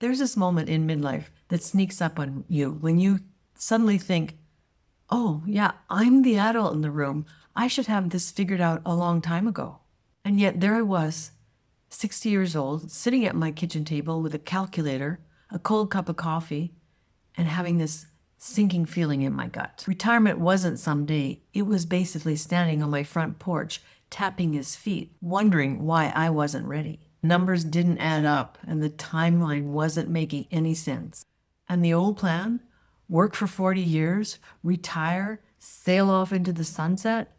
There's this moment in midlife that sneaks up on you when you suddenly think, oh, yeah, I'm the adult in the room. I should have this figured out a long time ago. And yet there I was, 60 years old, sitting at my kitchen table with a calculator, a cold cup of coffee, and having this sinking feeling in my gut. Retirement wasn't someday. It was basically standing on my front porch, tapping his feet, wondering why I wasn't ready. Numbers didn't add up, and the timeline wasn't making any sense. And the old plan, work for 40 years, retire, sail off into the sunset,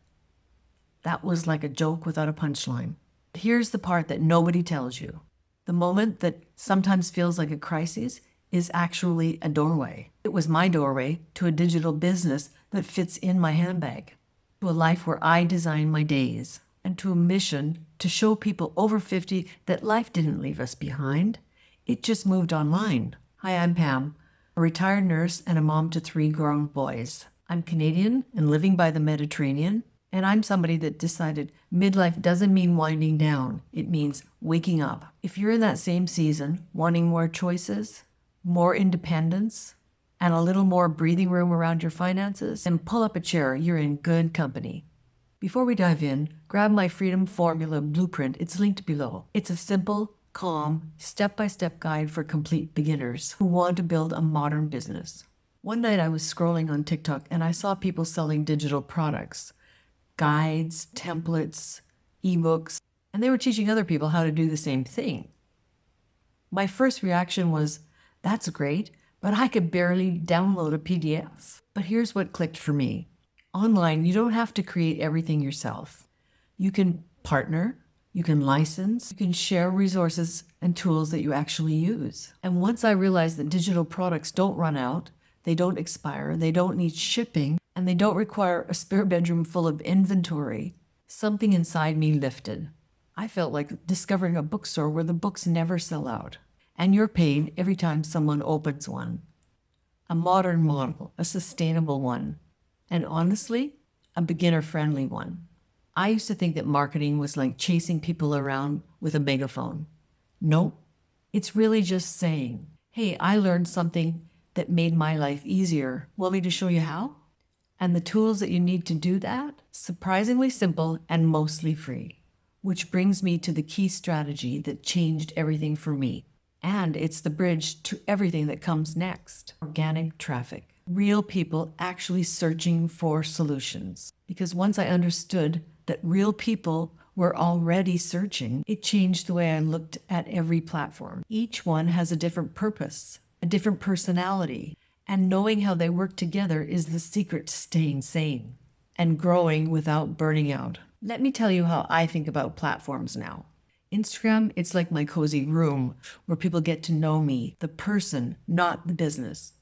that was like a joke without a punchline. Here's the part that nobody tells you. The moment that sometimes feels like a crisis is actually a doorway. It was my doorway to a digital business that fits in my handbag, to a life where I design my days, and to a mission to show people over 50 that life didn't leave us behind. It just moved online. Hi, I'm Pam, a retired nurse and a mom to 3 grown boys. I'm Canadian and living by the Mediterranean, and I'm somebody that decided midlife doesn't mean winding down. It means waking up. If you're in that same season, wanting more choices, more independence, and a little more breathing room around your finances, then pull up a chair. You're in good company. Before we dive in, grab my Freedom Formula Blueprint. It's linked below. It's a simple, calm, step-by-step guide for complete beginners who want to build a modern business. One night I was scrolling on TikTok and I saw people selling digital products, guides, templates, ebooks, and they were teaching other people how to do the same thing. My first reaction was, that's great, but I could barely download a PDF. But here's what clicked for me. Online, you don't have to create everything yourself. You can partner, you can license, you can share resources and tools that you actually use. And once I realized that digital products don't run out, they don't expire, they don't need shipping, and they don't require a spare bedroom full of inventory, something inside me lifted. I felt like discovering a bookstore where the books never sell out, and you're paid every time someone opens one. A modern model, a sustainable one, and honestly, a beginner-friendly one. I used to think that marketing was like chasing people around with a megaphone. Nope, it's really just saying, hey, I learned something that made my life easier. Want me to show you how? And the tools that you need to do that, surprisingly simple and mostly free. Which brings me to the key strategy that changed everything for me. And it's the bridge to everything that comes next. Organic traffic. Real people actually searching for solutions. Because once I understood that real people were already searching, it changed the way I looked at every platform. Each one has a different purpose, a different personality, and knowing how they work together is the secret to staying sane and growing without burning out. Let me tell you how I think about platforms now. Instagram, it's like my cozy room where people get to know me, the person, not the business.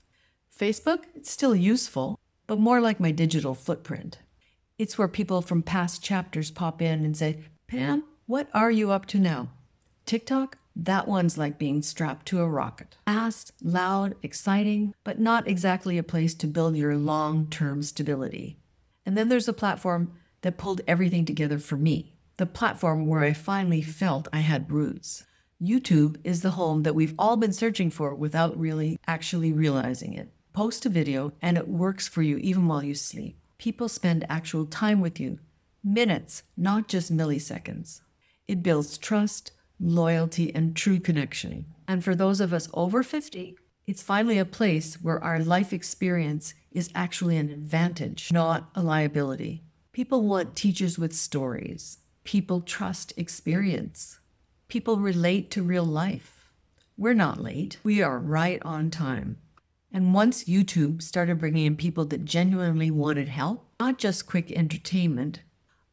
Facebook, it's still useful, but more like my digital footprint. It's where people from past chapters pop in and say, Pam, what are you up to now? TikTok, that one's like being strapped to a rocket. Fast, loud, exciting, but not exactly a place to build your long-term stability. And then there's a platform that pulled everything together for me. The platform where I finally felt I had roots. YouTube is the home that we've all been searching for without really actually realizing it. Post a video and it works for you even while you sleep. People spend actual time with you, minutes, not just milliseconds. It builds trust, loyalty, and true connection. And for those of us over 50, it's finally a place where our life experience is actually an advantage, not a liability. People want teachers with stories. People trust experience. People relate to real life. We're not late. We are right on time. And once YouTube started bringing in people that genuinely wanted help, not just quick entertainment,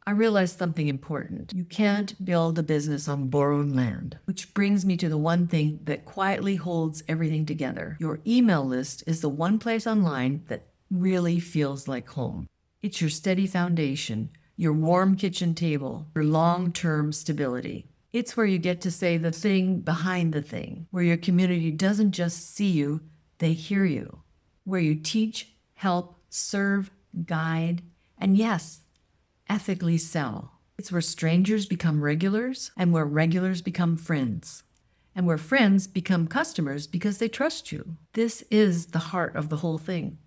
I realized something important. You can't build a business on borrowed land, which brings me to the one thing that quietly holds everything together. Your email list is the one place online that really feels like home. It's your steady foundation, your warm kitchen table, your long-term stability. It's where you get to say the thing behind the thing, where your community doesn't just see you, they hear you, where you teach, help, serve, guide, and yes, ethically sell. It's where strangers become regulars and where regulars become friends. and where friends become customers because they trust you. This is the heart of the whole thing.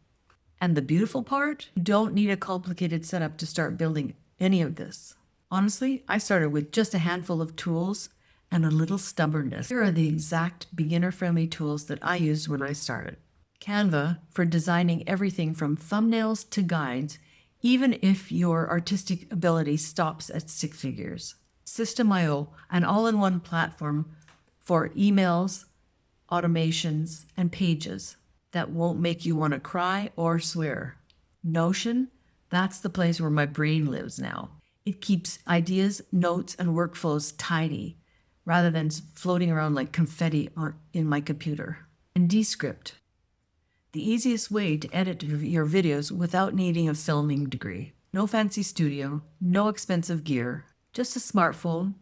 And the beautiful part, you don't need a complicated setup to start building any of this. Honestly, I started with just a handful of tools and a little stubbornness. Here are the exact beginner-friendly tools that I used when I started. Canva for designing everything from thumbnails to guides, even if your artistic ability stops at six figures. System.io, an all-in-one platform for emails, automations, and pages that won't make you want to cry or swear. Notion, that's the place where my brain lives now. It keeps ideas, notes, and workflows tidy rather than floating around like confetti in my computer. And Descript, the easiest way to edit your videos without needing a filming degree. No fancy studio, no expensive gear, just a smartphone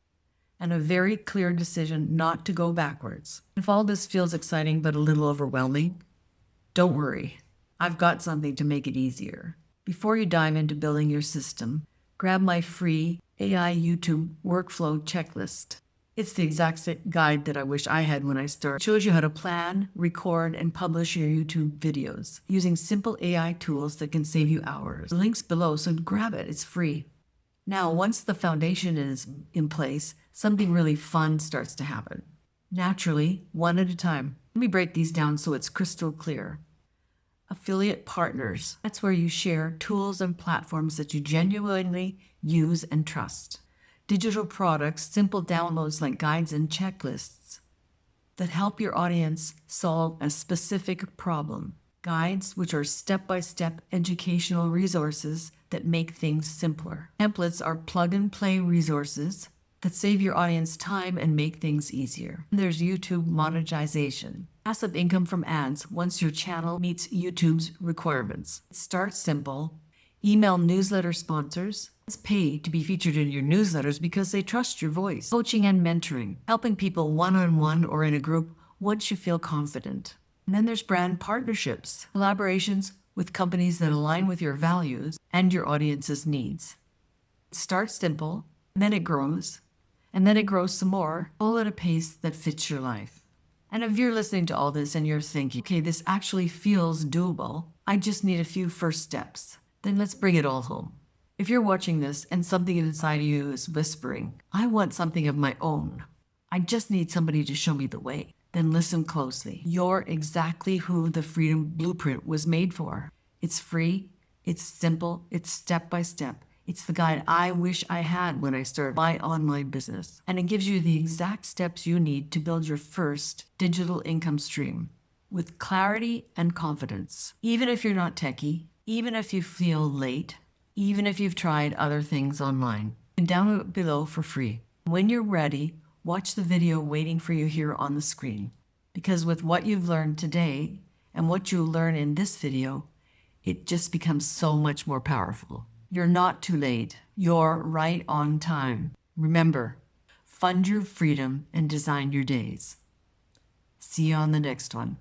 and a very clear decision not to go backwards. If all this feels exciting but a little overwhelming, don't worry. I've got something to make it easier. Before you dive into building your system, grab my free AI YouTube workflow checklist. It's the exact guide that I wish I had when I started. It shows you how to plan, record, and publish your YouTube videos using simple AI tools that can save you hours. The link's below, so grab it. It's free. Now, once the foundation is in place, something really fun starts to happen. Naturally, one at a time. Let me break these down so it's crystal clear. Affiliate partners. That's where you share tools and platforms that you genuinely use and trust. Digital products, simple downloads like guides and checklists that help your audience solve a specific problem. Guides, which are step-by-step educational resources that make things simpler. Templates are plug-and-play resources that save your audience time and make things easier. And there's YouTube monetization. Passive income from ads once your channel meets YouTube's requirements. Start simple. Email newsletter sponsors. Pay to be featured in your newsletters because they trust your voice. Coaching and mentoring. Helping people one-on-one or in a group once you feel confident. And then there's brand partnerships. Collaborations with companies that align with your values and your audience's needs. Start simple, and then it grows. And then it grows some more, all at a pace that fits your life. And if you're listening to all this and you're thinking, okay, this actually feels doable, I just need a few first steps, then let's bring it all home. If you're watching this and something inside of you is whispering, I want something of my own, I just need somebody to show me the way, then listen closely. You're exactly who the Freedom Blueprint was made for. It's free, it's simple, it's step by step. It's the guide I wish I had when I started my online business. And it gives you the exact steps you need to build your first digital income stream with clarity and confidence. Even if you're not techie, even if you feel late, even if you've tried other things online. And download it below for free. When you're ready, watch the video waiting for you here on the screen. Because with what you've learned today and what you'll learn in this video, it just becomes so much more powerful. You're not too late. You're right on time. Remember, fund your freedom and design your days. See you on the next one.